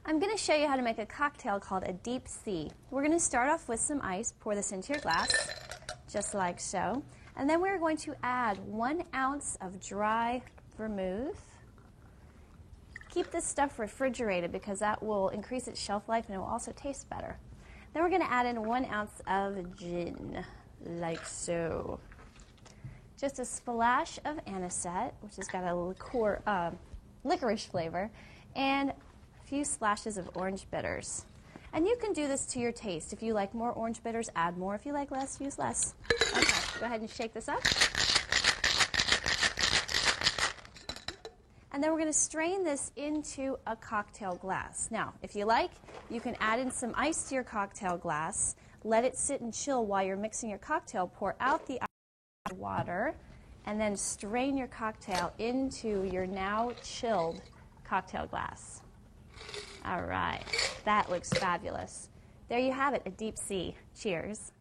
I'm going to show you how to make a cocktail called a deep sea. We're going to start off with some ice, pour this into your glass, just like so. And then we're going to add 1 ounce of dry vermouth. Keep this stuff refrigerated because that will increase its shelf life and it will also taste better. Then we're going to add in 1 ounce of gin, like so. Just a splash of anisette, which has got a licorice flavor, and a few splashes of orange bitters. And you can do this to your taste. If you like more orange bitters, add more. If you like less, use less. Okay, go ahead and shake this up. And then we're going to strain this into a cocktail glass. Now, if you like, you can add in some ice to your cocktail glass, let it sit and chill while you're mixing your cocktail, pour out the water, and then strain your cocktail into your now chilled cocktail glass. All right, that looks fabulous. There you have it, a deep sea. Cheers.